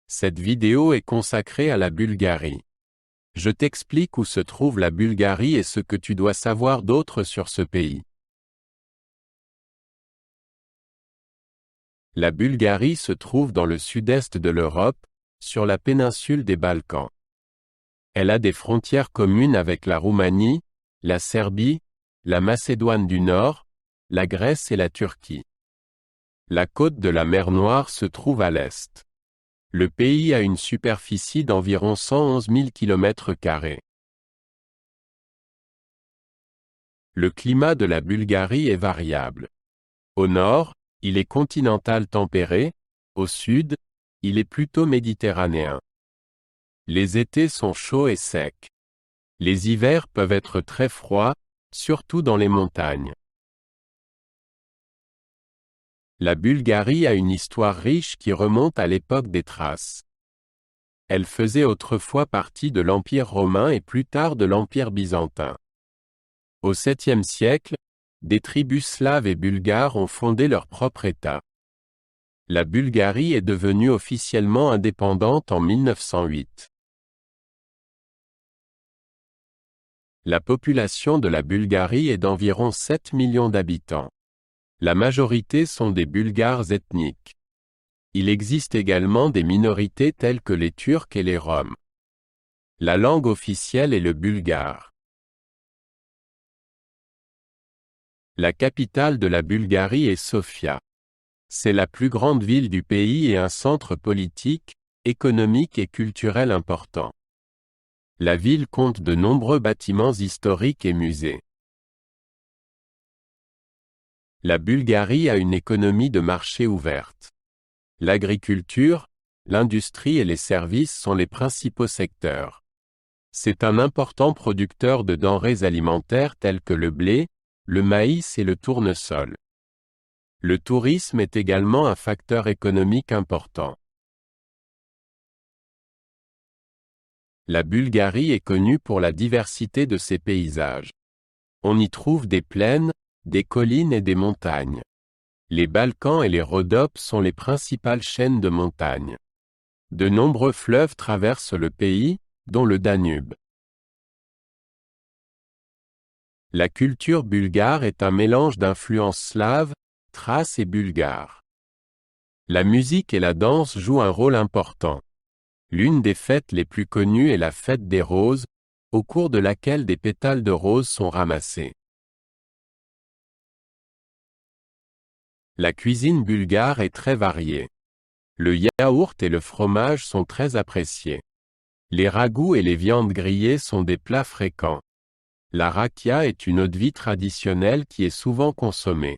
Cette vidéo est consacrée à la Bulgarie. Je t'explique où se trouve la Bulgarie et ce que tu dois savoir d'autre sur ce pays. La Bulgarie se trouve dans le sud-est de l'Europe, sur la péninsule des Balkans. Elle a des frontières communes avec la Roumanie, la Serbie, la Macédoine du Nord, la Grèce et la Turquie. La côte de la mer Noire se trouve à l'est. Le pays a une superficie d'environ 111 000 km². Le climat de la Bulgarie est variable. Au nord, il est continental tempéré, au sud, il est plutôt méditerranéen. Les étés sont chauds et secs. Les hivers peuvent être très froids, surtout dans les montagnes. La Bulgarie a une histoire riche qui remonte à l'époque des Thraces. Elle faisait autrefois partie de l'Empire romain et plus tard de l'Empire byzantin. Au 7e siècle, des tribus slaves et bulgares ont fondé leur propre État. La Bulgarie est devenue officiellement indépendante en 1908. La population de la Bulgarie est d'environ 7 millions d'habitants. La majorité sont des Bulgares ethniques. Il existe également des minorités telles que les Turcs et les Roms. La langue officielle est le bulgare. La capitale de la Bulgarie est Sofia. C'est la plus grande ville du pays et un centre politique, économique et culturel important. La ville compte de nombreux bâtiments historiques et musées. La Bulgarie a une économie de marché ouverte. L'agriculture, l'industrie et les services sont les principaux secteurs. C'est un important producteur de denrées alimentaires telles que le blé, le maïs et le tournesol. Le tourisme est également un facteur économique important. La Bulgarie est connue pour la diversité de ses paysages. On y trouve des plaines, des collines et des montagnes. Les Balkans et les Rhodopes sont les principales chaînes de montagnes. De nombreux fleuves traversent le pays, dont le Danube. La culture bulgare est un mélange d'influences slaves, thraces et bulgares. La musique et la danse jouent un rôle important. L'une des fêtes les plus connues est la fête des roses, au cours de laquelle des pétales de roses sont ramassés. La cuisine bulgare est très variée. Le yaourt et le fromage sont très appréciés. Les ragoûts et les viandes grillées sont des plats fréquents. La rakia est une eau-de-vie traditionnelle qui est souvent consommée.